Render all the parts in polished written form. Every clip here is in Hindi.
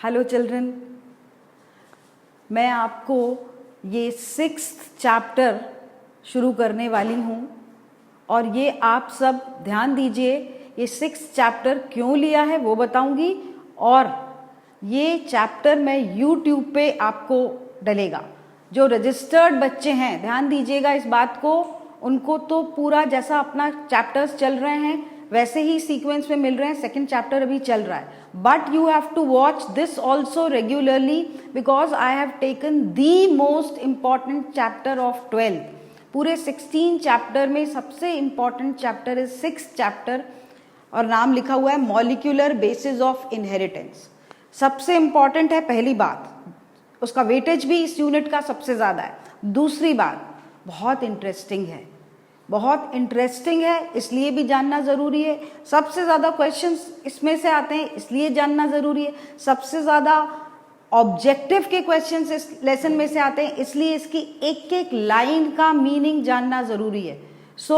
हेलो चिल्ड्रन, मैं आपको ये 6th चैप्टर शुरू करने वाली हूँ और ये आप सब ध्यान दीजिए। ये 6th चैप्टर क्यों लिया है वो बताऊंगी और ये चैप्टर मैं YouTube पे आपको डलेगा। जो रजिस्टर्ड बच्चे हैं ध्यान दीजिएगा इस बात को, उनको तो पूरा जैसा अपना चैप्टर्स चल रहे हैं वैसे ही सीक्वेंस में मिल रहे हैं। 2nd चैप्टर अभी चल रहा है, but you have to watch this also regularly because I have taken the most important chapter of 12th। पूरे 16 चैप्टर में सबसे important chapter is 6th chapter और नाम लिखा हुआ है मॉलिक्यूलर बेसिस ऑफ इनहेरिटेंस। सबसे इम्पॉर्टेंट है, पहली बात, उसका वेटेज भी इस यूनिट का सबसे ज़्यादा है। दूसरी बात, बहुत इंटरेस्टिंग है, बहुत इंटरेस्टिंग है इसलिए भी जानना ज़रूरी है। सबसे ज़्यादा क्वेश्चंस इसमें से आते हैं इसलिए जानना ज़रूरी है। सबसे ज़्यादा ऑब्जेक्टिव के क्वेश्चंस इस लेसन में से आते हैं इसलिए इसकी एक एक लाइन का मीनिंग जानना ज़रूरी है। So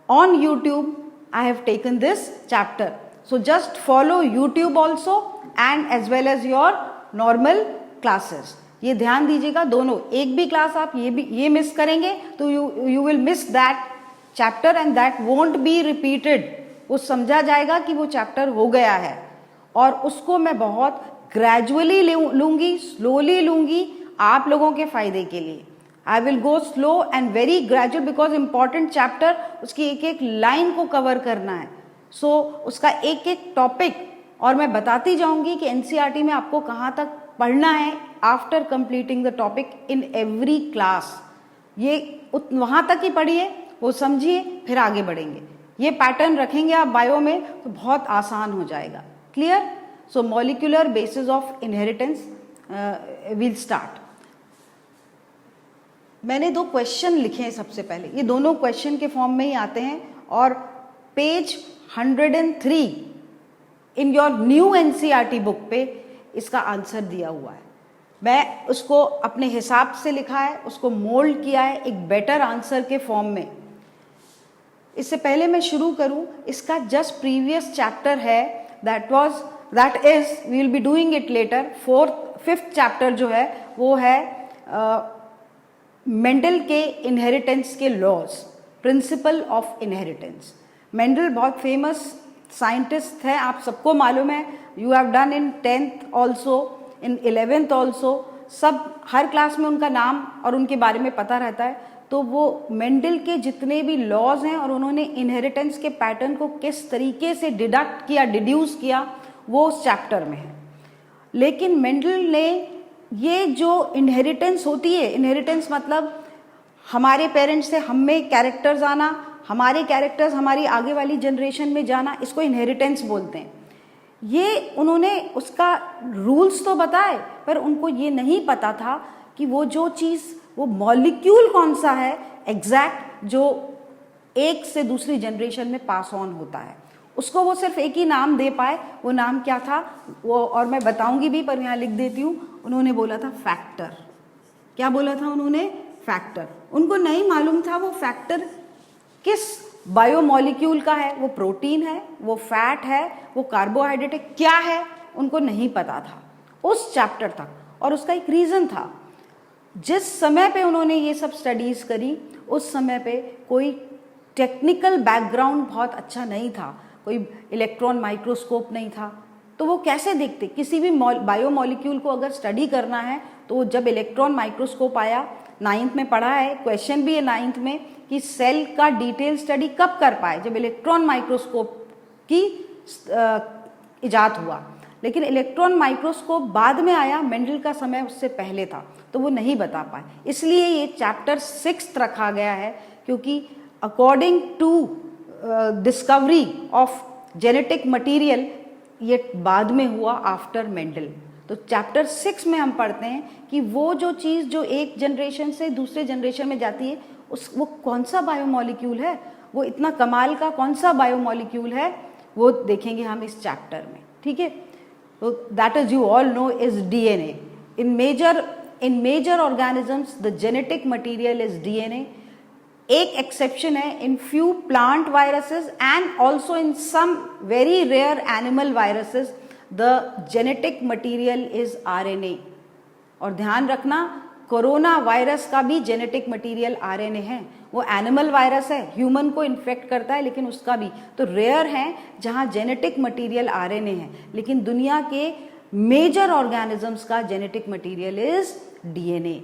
on YouTube I have taken this chapter, so just follow YouTube also and as well as your normal classes. ये ध्यान दीजिएगा, दोनों, एक भी क्लास आप ये मिस करेंगे तो you will miss that chapter and that won't be repeated. वो समझा जाएगा कि वो चैप्टर हो गया है और उसको मैं बहुत ग्रेजुअली लूंगी, स्लोली लूंगी आप लोगों के फायदे के लिए। I will go slow and very gradual because important chapter, उसकी एक एक लाइन को कवर करना है। सो उसका एक एक टॉपिक और मैं बताती जाऊंगी कि एनसीईआरटी में आपको कहाँ तक पढ़ना है after completing the topic in every class. ये वहाँ तक ही पढ़िए, वो समझिए, फिर आगे बढ़ेंगे। ये पैटर्न रखेंगे आप बायो में तो बहुत आसान हो जाएगा। Clear? So molecular basis of inheritance will start. मैंने 2 क्वेश्चन लिखे हैं सबसे पहले, ये दोनों क्वेश्चन के फॉर्म में ही आते हैं और page 103 in your new NCERT book पे इसका आंसर दिया हुआ है। मैं उसको अपने हिसाब से लिखा है, उसको मोल्ड किया है एक बेटर आंसर के फॉर्म में। इससे पहले मैं शुरू करूं, इसका जस्ट प्रीवियस चैप्टर है, that is we will be doing it later. 5th chapter जो है वो है मेंडल के इनहेरिटेंस के laws, principle of inheritance. Mendel बहुत फेमस साइंटिस्ट है, आप सबको मालूम है। You have done in 10th also, in 11th also, सब हर क्लास में उनका नाम और उनके बारे में पता रहता है। तो वो मेंडल के जितने भी लॉज हैं और उन्होंने इनहेरिटेंस के पैटर्न को किस तरीके से डिडक्ट किया, डिड्यूस किया, वो उस चैप्टर में है। लेकिन मेंडल ने ये जो इनहेरिटेंस होती है, इनहेरिटेंस मतलब हमारे पेरेंट्स से हम में कैरेक्टर्स आना, हमारे कैरेक्टर्स हमारी आगे वाली जनरेशन में जाना, इसको इनहेरिटेंस बोलते हैं। ये उन्होंने उसका रूल्स तो बताए पर उनको ये नहीं पता था कि वो जो चीज़, वो मॉलिक्यूल कौन सा है एग्जैक्ट जो एक से दूसरी जनरेशन में पास ऑन होता है, उसको वो सिर्फ एक ही नाम दे पाए। वो नाम क्या था वो और मैं बताऊंगी भी, पर यहाँ लिख देती हूँ। उन्होंने बोला था फैक्टर। क्या बोला था उन्होंने? फैक्टर। उनको नहीं मालूम था वो फैक्टर किस बायोमॉलिक्यूल का है, वो प्रोटीन है, वो फैट है, वो कार्बोहाइड्रेट है, क्या है, उनको नहीं पता था उस चैप्टर तक। और उसका एक रीज़न था, जिस समय पे उन्होंने ये सब स्टडीज़ करी उस समय पे कोई टेक्निकल बैकग्राउंड बहुत अच्छा नहीं था, कोई इलेक्ट्रॉन माइक्रोस्कोप नहीं था। तो वो कैसे देखते? किसी भी बायोमॉलिक्यूल को अगर स्टडी करना है तो जब इलेक्ट्रॉन माइक्रोस्कोप आया, 9th में पढ़ा है, क्वेश्चन भी है 9th में कि सेल का डिटेल स्टडी कब कर पाए, जब इलेक्ट्रॉन माइक्रोस्कोप की इजाद हुआ। लेकिन इलेक्ट्रॉन माइक्रोस्कोप बाद में आया, मेंडल का समय उससे पहले था, तो वो नहीं बता पाए। इसलिए ये चैप्टर 6th रखा गया है, क्योंकि according to discovery of genetic material ये बाद में हुआ आफ्टर मेंडल। तो चैप्टर 6 में हम पढ़ते हैं कि वो जो चीज़ जो एक जनरेशन से दूसरे जनरेशन में जाती है वो कौन सा बायोमॉलिक्यूल है, वो इतना कमाल का कौन सा बायोमॉलिक्यूल है, वो देखेंगे हम इस चैप्टर में। ठीक है? तो that is, you all know, is DNA. In major organisms the genetic material is DNA. एक एक्सेप्शन है, in few plant viruses and also in some very rare animal viruses the genetic material is RNA. और ध्यान रखना, कोरोना वायरस का भी जेनेटिक मटीरियल आरएनए है। वो एनिमल वायरस है, ह्यूमन को इन्फेक्ट करता है, लेकिन उसका भी तो रेयर है जहाँ जेनेटिक मटीरियल आरएनए है। लेकिन दुनिया के मेजर ऑर्गेनिजम्स का genetic material is DNA.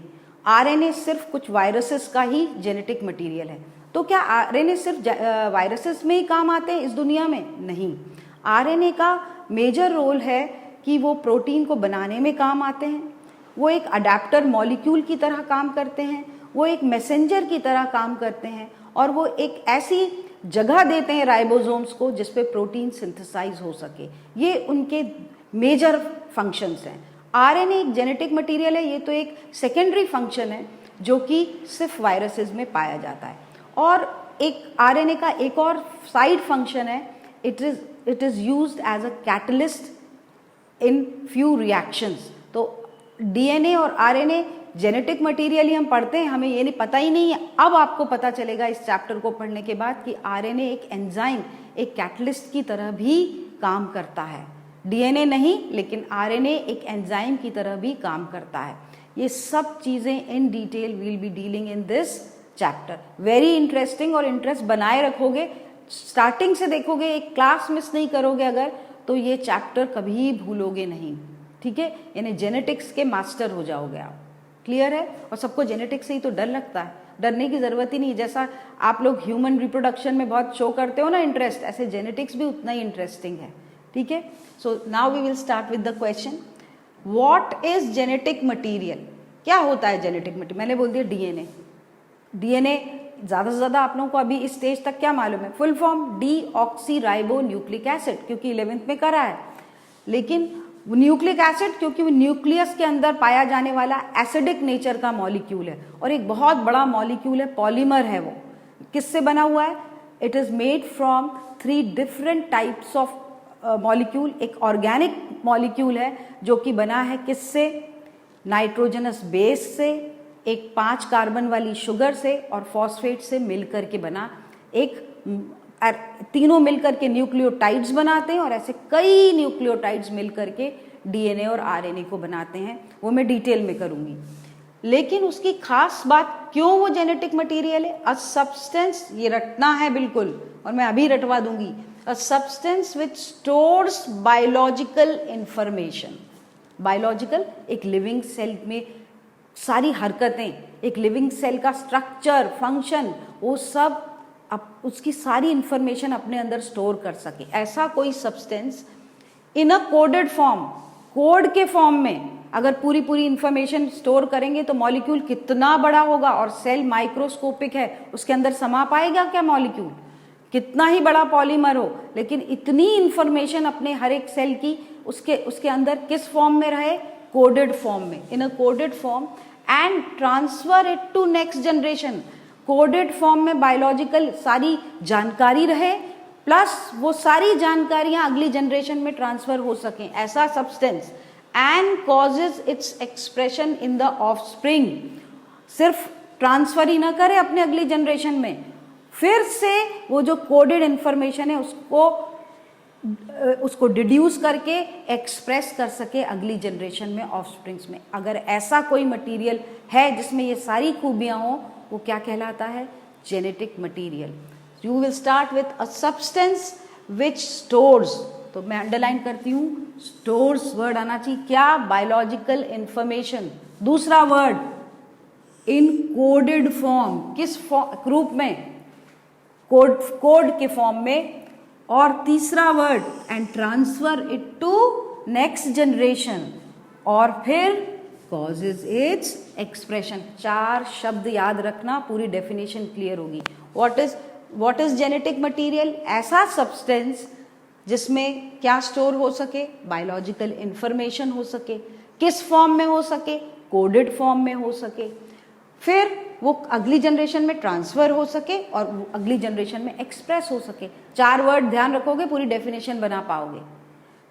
RNA सिर्फ कुछ वायरसेस का ही जेनेटिक मटीरियल है। तो क्या आरएनए सिर्फ वायरसेस में ही काम आते हैं इस दुनिया में? नहीं, आरएनए का मेजर रोल है कि वो प्रोटीन को बनाने में काम आते हैं, वो एक अडेप्टर मॉलिक्यूल की तरह काम करते हैं, वो एक मैसेंजर की तरह काम करते हैं, और वो एक ऐसी जगह देते हैं राइबोसोम्स को जिस पे प्रोटीन सिंथेसाइज हो सके। ये उनके मेजर फंक्शंस हैं। आरएनए एक जेनेटिक मटीरियल है, ये तो एक सेकेंडरी फंक्शन है जो कि सिर्फ वायरसेस में पाया जाता है। और एक आरएनए का एक और साइड फंक्शन है, it is used as a catalyst in few reactions. तो डीएनए और आरएनए जेनेटिक मटीरियल ही हम पढ़ते हैं, हमें ये नहीं पता ही नहीं है। अब आपको पता चलेगा इस चैप्टर को पढ़ने के बाद कि आरएनए एक एंजाइम, एक कैटलिस्ट की तरह भी काम करता है। डीएनए नहीं, लेकिन आरएनए एक एंजाइम की तरह भी काम करता है। ये सब चीज़ें in detail will be dealing in this chapter. Very interesting, और इंटरेस्ट बनाए रखोगे, स्टार्टिंग से देखोगे, एक क्लास मिस नहीं करोगे अगर, तो ये चैप्टर कभी भूलोगे नहीं। ठीक है, यानी जेनेटिक्स के मास्टर हो जाओगे आप। क्लियर है? और सबको जेनेटिक्स से ही तो डर लगता है, डरने की ज़रूरत ही नहीं। जैसा आप लोग ह्यूमन रिप्रोडक्शन में बहुत शो करते हो ना इंटरेस्ट, ऐसे जेनेटिक्स भी उतना ही इंटरेस्टिंग है। ठीक है, so now we will start with the question, what is genetic material? क्या होता है जेनेटिक मटीरियल? मैंने बोल दिया डीएनए। डीएनए ज़्यादा से ज़्यादा आप लोगों को अभी इस स्टेज तक क्या मालूम है? Full form deoxyribo nucleic acid, क्योंकि 11th में करा है। लेकिन न्यूक्लिक एसिड क्योंकि वो न्यूक्लियस के अंदर पाया जाने वाला एसिडिक नेचर का मॉलिक्यूल है, और एक बहुत बड़ा मॉलिक्यूल है, पॉलीमर है। वो किससे बना हुआ है? It is made from 3 different types of molecule. एक ऑर्गेनिक मॉलिक्यूल है जो कि बना है किससे? नाइट्रोजनस बेस से, एक 5 कार्बन वाली शुगर से, और फॉस्फेट से मिलकर के बना एक, तीनों मिलकर के न्यूक्लियोटाइड्स बनाते हैं, और ऐसे कई न्यूक्लियोटाइड्स मिलकर के डीएनए और आरएनए को बनाते हैं। वो मैं डिटेल में करूंगी। लेकिन उसकी खास बात, क्यों वो जेनेटिक मटीरियल है? अ सब्सटेंस, ये रटना है बिल्कुल, और मैं अभी रटवा दूंगी। A substance which stores biological information. Biological, एक लिविंग सेल में सारी हरकतें, एक लिविंग सेल का स्ट्रक्चर, फंक्शन, वो सब उसकी सारी इंफॉर्मेशन अपने अंदर स्टोर कर सके, ऐसा कोई substance in a coded form, code के फॉर्म में। अगर पूरी पूरी इंफॉर्मेशन स्टोर करेंगे तो मॉलिक्यूल कितना बड़ा होगा, और सेल माइक्रोस्कोपिक है, उसके अंदर समा पाएगा क्या मॉलिक्यूल? कितना ही बड़ा पॉलीमर हो, लेकिन इतनी इंफॉर्मेशन अपने हर एक सेल की उसके अंदर किस फॉर्म में रहे? कोडेड फॉर्म में, in a coded form, and transfer it to next generation. Coded form में बायोलॉजिकल सारी जानकारी रहे, प्लस वो सारी जानकारियां अगली जनरेशन में ट्रांसफर हो सकें, ऐसा substance. And causes its expression in the offspring. सिर्फ ट्रांसफर ही ना करे अपने अगली जनरेशन में, फिर से वो जो कोडेड इंफॉर्मेशन है उसको डिड्यूस करके एक्सप्रेस कर सके अगली जनरेशन में, ऑफस्प्रिंग्स में। अगर ऐसा कोई मटीरियल है जिसमें ये सारी खूबियां हो, वो क्या कहलाता है? Genetic material. You will start with a substance which stores, तो मैं अंडरलाइन करती हूँ, स्टोर्स वर्ड आना चाहिए। क्या? Biological information. दूसरा वर्ड, इन कोडेड फॉर्म, किस रूप में? कोड के फॉर्म में। और तीसरा word, and transfer it to next generation, और फिर कॉजेज इट्स एक्सप्रेशन। 4 शब्द याद रखना, पूरी डेफिनेशन क्लियर होगी। What is genetic material? ऐसा सब्सटेंस जिसमें क्या स्टोर हो सके? बायोलॉजिकल इंफॉर्मेशन हो सके। किस फॉर्म में हो सके? कोडेड फॉर्म में हो सके। फिर वो अगली जनरेशन में ट्रांसफर हो सके, और वो अगली जनरेशन में एक्सप्रेस हो सके। 4 वर्ड ध्यान रखोगे, पूरी डेफिनेशन बना पाओगे।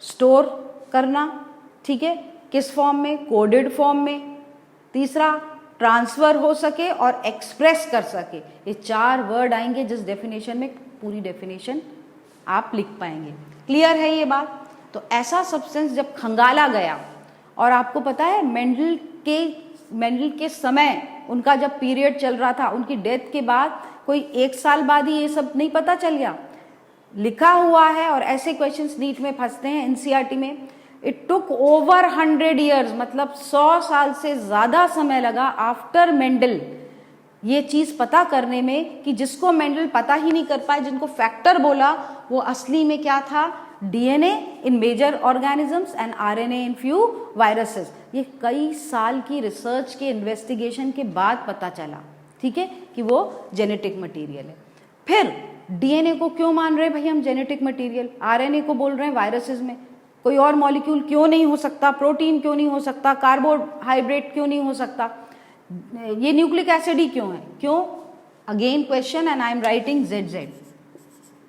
स्टोर करना, ठीक है, किस फॉर्म में? कोडेड फॉर्म में। तीसरा, ट्रांसफर हो सके और एक्सप्रेस कर सके। ये 4 वर्ड आएंगे जिस डेफिनेशन में पूरी डेफिनेशन आप लिख पाएंगे। क्लियर है ये बात? तो ऐसा सब्सटेंस जब खंगाला गया, और आपको पता है मेंडल के समय, उनका जब पीरियड चल रहा था, उनकी डेथ के बाद कोई 1 साल बाद ही ये सब नहीं पता चल गया, लिखा हुआ है। और ऐसे क्वेश्चंस नीट में फंसते हैं, एनसीईआरटी में। इट टुक ओवर 100 ईयर्स, मतलब 100 साल से ज्यादा समय लगा आफ्टर मेंडल ये चीज पता करने में कि जिसको मेंडल पता ही नहीं कर पाए, जिनको फैक्टर बोला, वो असली में क्या था, DNA in major organisms and RNA in few viruses. ये कई साल की रिसर्च के इन्वेस्टिगेशन के बाद पता चला, ठीक है, कि वो जेनेटिक मटेरियल है। फिर डीएनए को क्यों मान रहे भाई हम जेनेटिक मटेरियल, आरएनए को बोल रहे हैं वायरसेस में कोई और मॉलिक्यूल क्यों नहीं हो सकता, प्रोटीन क्यों नहीं हो सकता, कार्बोहाइड्रेट क्यों नहीं हो सकता, ये न्यूक्लिक एसिड ही क्यों है, क्यों? Again question, and I am writing ZZ,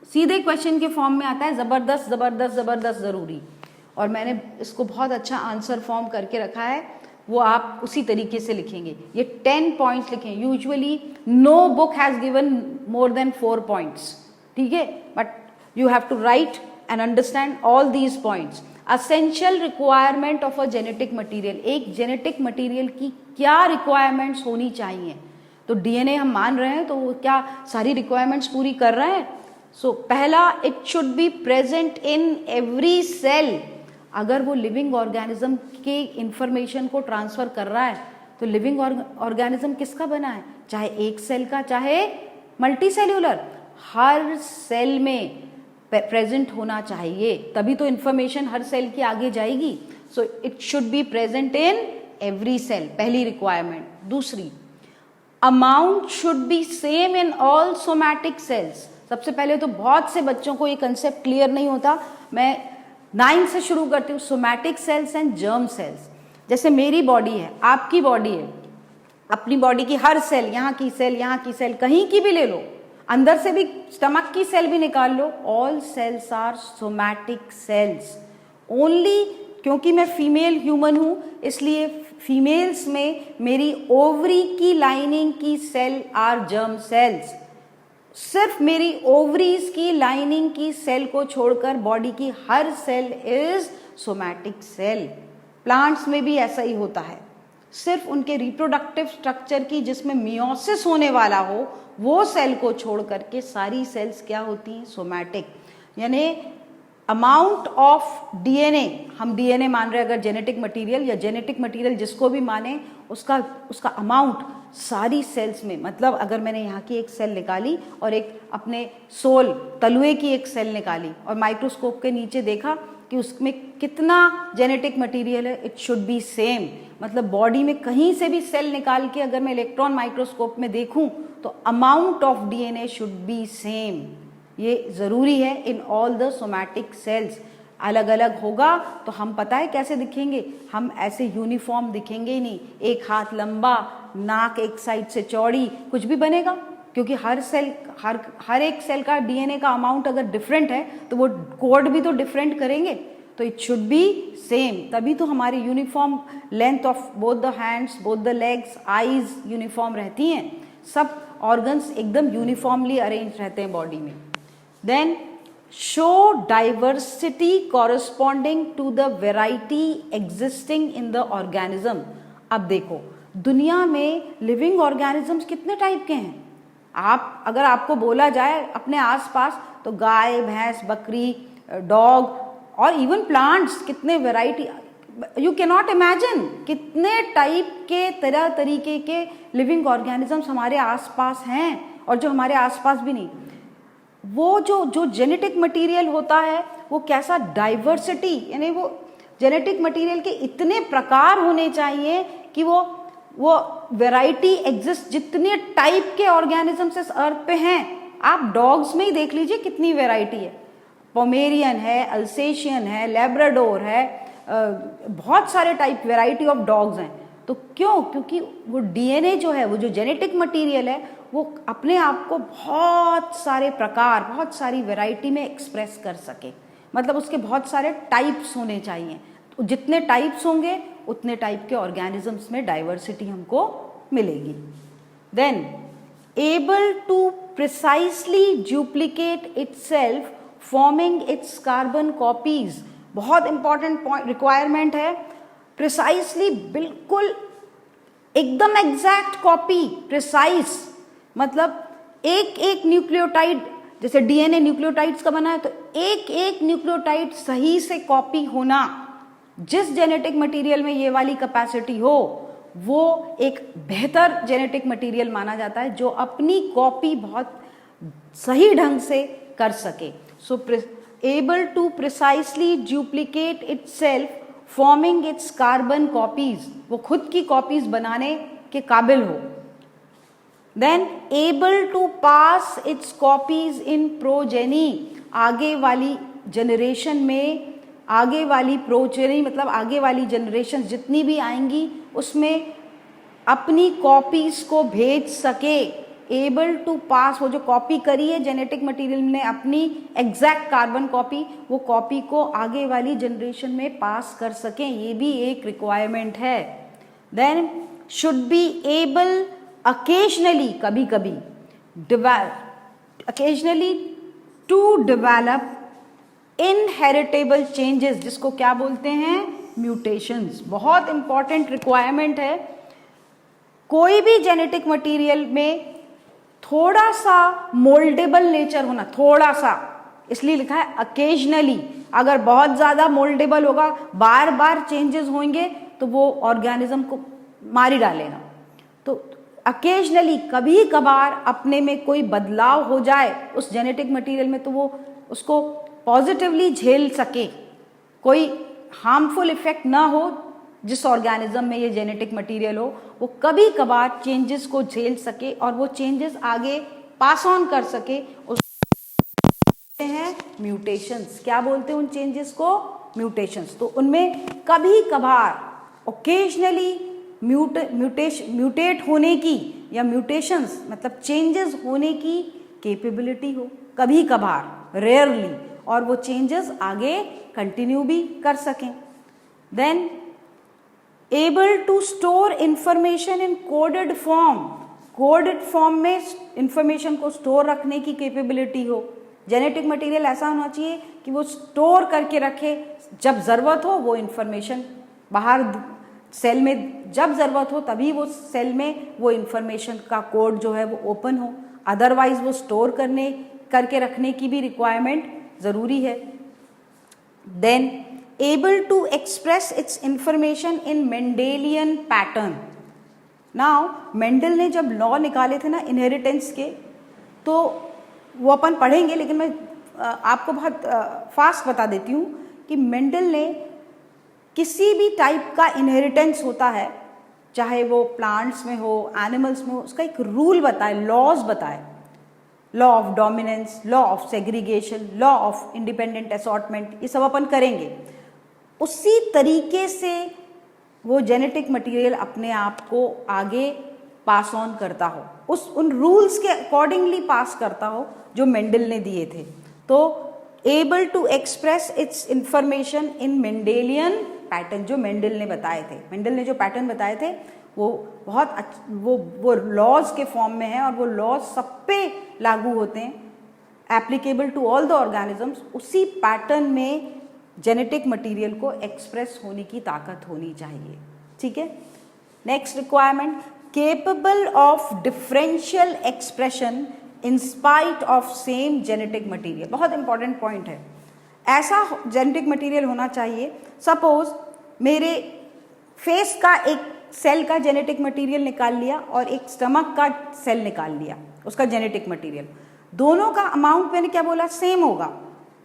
सीधे क्वेश्चन के फॉर्म में आता है, जबरदस्त जबरदस्त जबरदस्त जरूरी। और मैंने इसको बहुत अच्छा आंसर फॉर्म करके रखा है, वो आप उसी तरीके से लिखेंगे। ये 10 पॉइंट्स लिखें। Usually no book has given more than 4 points, ठीक है, but you have to write and understand all these points. Essential requirement of a genetic material, एक जेनेटिक मटीरियल की क्या रिक्वायरमेंट्स होनी चाहिए। तो डीएनए हम मान रहे हैं, तो वो क्या सारी रिक्वायरमेंट्स पूरी कर रहे हैं? सो पहला, it should be present in every cell. अगर वो लिविंग ऑर्गेनिज्म के इंफॉर्मेशन को ट्रांसफर कर रहा है, तो लिविंग ऑर्गेनिज्म किसका बना है, चाहे एक सेल का चाहे मल्टी सेल्यूलर, हर सेल में प्रेजेंट होना चाहिए, तभी तो इंफॉर्मेशन हर सेल की आगे जाएगी। So it should be present in every cell, पहली रिक्वायरमेंट। दूसरी, amount should be same in all somatic cells. सबसे पहले तो बहुत से बच्चों को ये कंसेप्ट क्लियर नहीं होता, मैं 9 से शुरू करती हूँ। Somatic cells and germ cells, जैसे मेरी बॉडी है, आपकी बॉडी है, अपनी बॉडी की हर सेल, यहाँ की सेल, यहाँ की सेल, कहीं की भी ले लो, अंदर से भी स्टमक की सेल भी निकाल लो, all cells are somatic cells only. क्योंकि मैं फीमेल ह्यूमन हूं, इसलिए फीमेल्स में मेरी ओवरी की लाइनिंग की सेल आर जर्म सेल्स। सिर्फ मेरी ओवरीज की लाइनिंग की सेल को छोड़कर बॉडी की हर cell is somatic cell. Plants में भी ऐसा ही होता है, सिर्फ उनके रिप्रोडक्टिव स्ट्रक्चर की, जिसमें मियोसिस होने वाला हो, वो सेल को छोड़ करके सारी सेल्स क्या होती हैं, सोमैटिक। यानी अमाउंट ऑफ डीएनए, हम डीएनए मान रहे हैं अगर जेनेटिक मटेरियल, या जेनेटिक मटेरियल जिसको भी माने, उसका अमाउंट सारी सेल्स में, मतलब अगर मैंने यहाँ की एक सेल निकाली और एक अपने सोल तलुए की एक सेल निकाली और माइक्रोस्कोप के नीचे देखा कि उसमें कितना जेनेटिक मटेरियल है, इट शुड बी सेम। मतलब बॉडी में कहीं से भी सेल निकाल के अगर मैं इलेक्ट्रॉन माइक्रोस्कोप में देखूं तो amount of DNA should be same. ये जरूरी है इन ऑल द सोमैटिक सेल्स। अलग अलग होगा तो हम पता है कैसे दिखेंगे, हम ऐसे यूनिफॉर्म दिखेंगे ही नहीं, एक हाथ लंबा, नाक एक साइड से चौड़ी, कुछ भी बनेगा, क्योंकि हर सेल, हर एक सेल का डीएनए का अमाउंट अगर डिफरेंट है तो वो कोड भी तो डिफरेंट करेंगे। तो इट शुड बी सेम, तभी तो हमारी uniform length of both the hands, both the legs, eyes uniform रहती हैं, सब ऑर्गन्स एकदम यूनिफॉर्मली अरेंज रहते हैं बॉडी में। Then show diversity corresponding to the variety existing in the organism. अब देखो दुनिया में लिविंग ऑर्गेनिजम्स कितने टाइप के हैं। आप अगर आपको बोला जाए अपने आसपास, तो गाय, भैंस, बकरी, डॉग और इवन प्लांट्स, कितने variety, you can not imagine कितने टाइप के, तरह तरीके के लिविंग ऑर्गेनिजम्स हमारे आसपास हैं। और जो हमारे आसपास भी नहीं, वो जो जेनेटिक मटेरियल होता है वो कैसा डाइवर्सिटी, यानी वो जेनेटिक मटेरियल के इतने प्रकार होने चाहिए कि वो वैरायटी एग्जिस्ट। जितने टाइप के ऑर्गेनिजम्स इस अर्थ पे हैं, आप डॉग्स में ही देख लीजिए कितनी वैरायटी है। पोमेरियन है, अल्सेशियन है, लैब्राडोर है, बहुत सारे टाइप वैरायटी ऑफ डॉग्स हैं। तो क्यों? क्योंकि वो डीएनए जो है, वो जो जेनेटिक मटेरियल है, वो अपने आप को बहुत सारे प्रकार, बहुत सारी वैरायटी में एक्सप्रेस कर सके। मतलब उसके बहुत सारे टाइप्स होने चाहिए। तो जितने टाइप्स होंगे उतने टाइप के ऑर्गेनिजम्स में डाइवर्सिटी हमको मिलेगी। Then able to precisely duplicate itself, forming its carbon copies. बहुत इंपॉर्टेंट पॉइंट रिक्वायरमेंट है। प्रिसाइसली, बिल्कुल एकदम एग्जैक्ट कॉपी, प्रिसाइज मतलब एक एक न्यूक्लियोटाइड, जैसे डीएनए न्यूक्लियोटाइड्स का बना है, तो एक एक न्यूक्लियोटाइड सही से कॉपी होना। जिस जेनेटिक मटेरियल में ये वाली कैपेसिटी हो वो एक बेहतर जेनेटिक मटेरियल माना जाता है, जो अपनी कॉपी बहुत सही ढंग से कर सके। So able to precisely duplicate itself, forming its carbon copies, वो खुद की कॉपीज बनाने के काबिल हो। Then able to pass its copies in progeny, आगे वाली जनरेशन में, आगे वाली प्रोजेनी मतलब आगे वाली जनरेशन जितनी भी आएंगी उसमें अपनी कॉपीज को भेज सके। एबल टू पास, वो जो कॉपी करी है जेनेटिक मटेरियल ने अपनी एग्जैक्ट कार्बन कॉपी, वो कॉपी को आगे वाली जनरेशन में पास कर सकें, ये भी एक रिक्वायरमेंट है। Then should be able occasionally, कभी कभी, occasionally to develop inheritable changes, जिसको क्या बोलते हैं, म्यूटेशंस। बहुत इंपॉर्टेंट रिक्वायरमेंट है। कोई भी जेनेटिक मटेरियल में थोड़ा सा मोल्डेबल नेचर होना, थोड़ा सा, इसलिए लिखा है occasionally। अगर बहुत ज्यादा मोल्डेबल होगा, बार बार चेंजेस होंगे तो वो ऑर्गेनिज्म को मार ही डालेगा। तो अकेजनली, कभी कभार अपने में कोई बदलाव हो जाए उस जेनेटिक मटेरियल में, तो वो उसको पॉजिटिवली झेल सके, कोई हार्मफुल इफेक्ट ना हो जिस ऑर्गेनिज्म में ये जेनेटिक मटेरियल हो, वो कभी कभार चेंजेस को झेल सके और वो चेंजेस आगे पास ऑन कर सके, उसको हैं म्यूटेशंस। क्या बोलते हैं उन चेंजेस को, म्यूटेशंस। तो उनमें कभी कभार ओकेजनली म्यूटेट होने की या म्यूटेशंस मतलब चेंजेस होने की कैपेबिलिटी हो, कभी कभार, रेयरली, और वो चेंजेस आगे कंटिन्यू भी कर सकें। Then able to store information in coded form, coded form में इंफॉर्मेशन को स्टोर रखने की कैपेबिलिटी हो। जेनेटिक मटेरियल ऐसा होना चाहिए कि वो स्टोर करके रखे, जब जरूरत हो वो इंफॉर्मेशन बाहर सेल में, जब जरूरत हो तभी वो सेल में वो इंफॉर्मेशन का कोड जो है वो ओपन हो, अदरवाइज वो स्टोर करके रखने की भी रिक्वायरमेंट जरूरी है। Then able to express its information in Mendelian pattern. Now Mendel ने जब लॉ निकाले थे ना इनहेरिटेंस के, तो वो अपन पढ़ेंगे, लेकिन मैं आपको बहुत फास्ट बता देती हूँ कि मेंडल ने किसी भी टाइप का इनहेरिटेंस होता है, चाहे वो प्लांट्स में हो, एनिमल्स में हो, उसका एक रूल बताए, लॉज बताए। Law of dominance, law of segregation, law of independent assortment, ये सब अपन करेंगे। उसी तरीके से वो जेनेटिक मटेरियल अपने आप को आगे पास ऑन करता हो, उन रूल्स के अकॉर्डिंगली पास करता हो जो मेंडल ने दिए थे। तो able to express its information in Mendelian pattern, जो मेंडल ने बताए थे, मेंडल ने जो पैटर्न बताए थे वो बहुत वो लॉज के फॉर्म में है और वो लॉज सब पे लागू होते हैं, applicable to all the organisms. उसी पैटर्न में जेनेटिक मटेरियल को एक्सप्रेस होने की ताकत होनी चाहिए। ठीक है। Next requirement, capable of differential expression in spite of same genetic material. बहुत इंपॉर्टेंट पॉइंट है। ऐसा जेनेटिक मटेरियल होना चाहिए, सपोज मेरे फेस का एक सेल का जेनेटिक मटेरियल निकाल लिया और एक स्टमक का सेल निकाल लिया, उसका जेनेटिक मटेरियल, दोनों का अमाउंट मैंने क्या बोला, सेम होगा।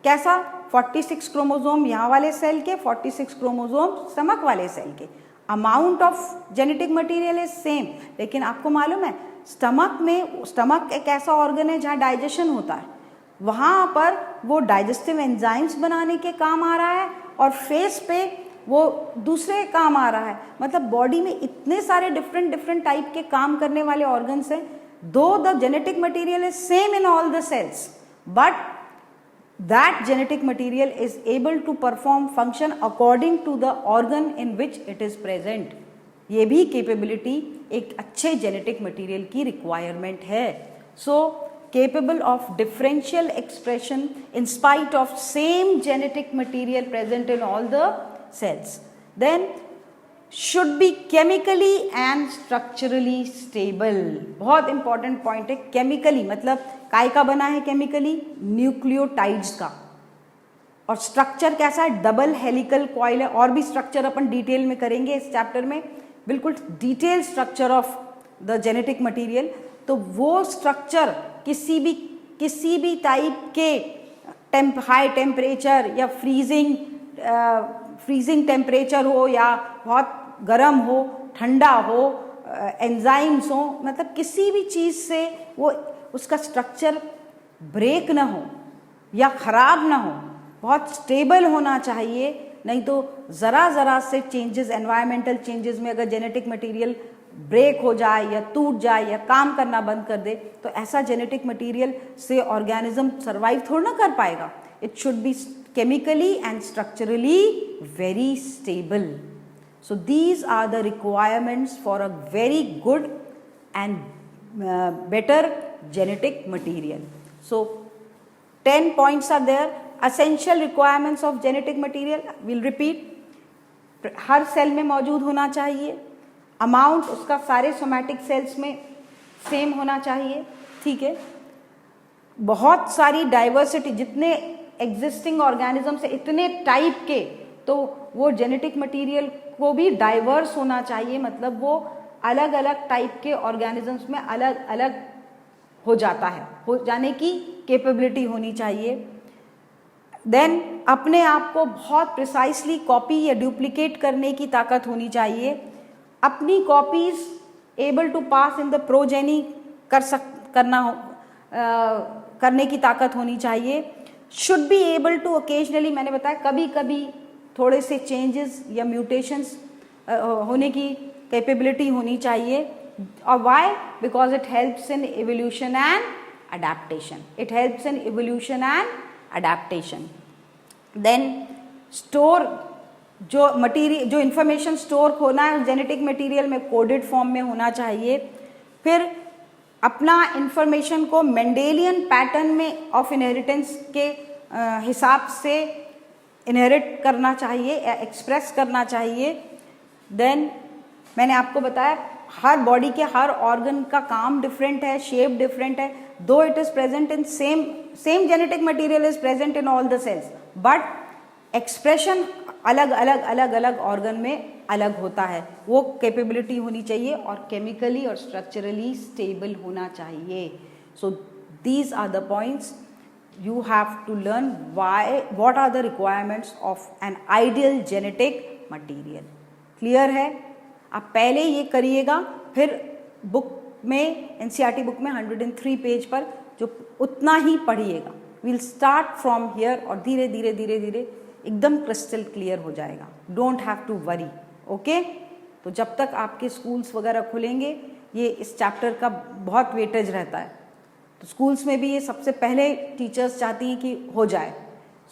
कैसा, 46 क्रोमोसोम यहाँ वाले सेल के, 46 क्रोमोसोम स्टमक वाले सेल के, amount of genetic material is same. लेकिन आपको मालूम है स्टमक एक ऐसा ऑर्गन है जहाँ डाइजेशन होता है, वहाँ पर वो डाइजेस्टिव एंजाइम्स बनाने के काम आ रहा है और फेस पे वो दूसरे काम आ रहा है। मतलब बॉडी में इतने सारे डिफरेंट टाइप के काम करने वाले ऑर्गन्स हैं। Though the genetic material is same in all the cells, but that genetic material is able to perform function according to the organ in which it is present। ये भी capability एक अच्छे genetic material की requirement है। So capable of differential expression in spite of same genetic material present in all the cells. Then should be chemically and structurally stable. बहुत important point है chemically, मतलब काय का बना है chemically? न्यूक्लियोटाइड्स का. और स्ट्रक्चर कैसा है? डबल हेलिकल कॉइल है. और भी स्ट्रक्चर अपन डिटेल में करेंगे इस चैप्टर में, बिल्कुल detail structure of the genetic material. तो वो स्ट्रक्चर किसी भी टाइप के हाई टेम्परेचर या फ्रीजिंग टेम्परेचर हो या बहुत गर्म हो, ठंडा हो, एंजाइम्स हो, मतलब किसी भी चीज़ से वो उसका स्ट्रक्चर ब्रेक ना हो या ख़राब ना हो, बहुत स्टेबल होना चाहिए. नहीं तो ज़रा से चेंजेस, एनवायरमेंटल चेंजेस में अगर जेनेटिक मटेरियल ब्रेक हो जाए या टूट जाए या काम करना बंद कर दे, तो ऐसा जेनेटिक मटेरियल से ऑर्गेनिज्म सर्वाइव थोड़ा ना कर पाएगा. It should B chemically and structurally very stable. So these are the requirements for a very good and better genetic material. So 10 points are there. Essential requirements of genetic material, we'll repeat. Her cell में मौजूद होना चाहिए. अमाउंट उसका सारे सोमैटिक सेल्स में सेम होना चाहिए. ठीक है. बहुत सारी डाइवर्सिटी, जितने एग्जिस्टिंग ऑर्गेनिज्म से इतने टाइप के, तो वो जेनेटिक मटेरियल को भी डाइवर्स होना चाहिए. मतलब वो अलग अलग टाइप के ऑर्गेनिजम्स में अलग अलग हो जाता है, हो जाने की कैपेबिलिटी होनी चाहिए. देन अपने आप को बहुत प्रिसाइसली कॉपी या डुप्लीकेट करने की ताकत होनी चाहिए. अपनी copies able to pass in the progeny करने की ताकत होनी चाहिए. Should be able to occasionally, मैंने बताया कभी कभी थोड़े से चेंजेस या म्यूटेशंस होने की कैपेबिलिटी होनी चाहिए. और why? Because it helps in evolution and adaptation. It helps in evolution and adaptation. Then store, जो इंफॉर्मेशन स्टोर होना है जेनेटिक मटेरियल में कोडेड फॉर्म में होना चाहिए. फिर अपना इंफॉर्मेशन को मेंडेलियन पैटर्न में ऑफ इनहेरिटेंस के हिसाब से इनहेरिट करना चाहिए या एक्सप्रेस करना चाहिए. देन मैंने आपको बताया हर बॉडी के हर ऑर्गन का काम डिफरेंट है, शेप डिफरेंट है. Though it is present in same genetic material is present in all the cells, but expression अलग अलग ऑर्गन में अलग होता है. वो कैपेबिलिटी होनी चाहिए और केमिकली और स्ट्रक्चरली स्टेबल होना चाहिए. So these are the points you have to learn what are the requirements of an ideal genetic material. Clear है? आप पहले ये करिएगा, फिर बुक में NCERT बुक में 103 पेज पर जो उतना ही पढ़िएगा. We'll start from here और धीरे धीरे एकदम क्रिस्टल क्लियर हो जाएगा. Don't have to worry. Okay? तो जब तक आपके स्कूल्स वगैरह खुलेंगे, ये इस चैप्टर का बहुत वेटेज रहता है. तो स्कूल्स में भी ये सबसे पहले टीचर्स चाहती हैं कि हो जाए.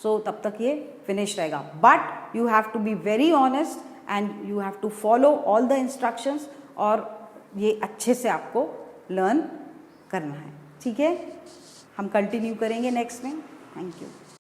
सो तब तक ये फिनिश रहेगा. But you have to be very honest and you have to follow all the instructions, और ये अच्छे से आपको लर्न करना है. ठीक है? हम कंटिन्यू करेंगे नेक्स्ट में. Thank you.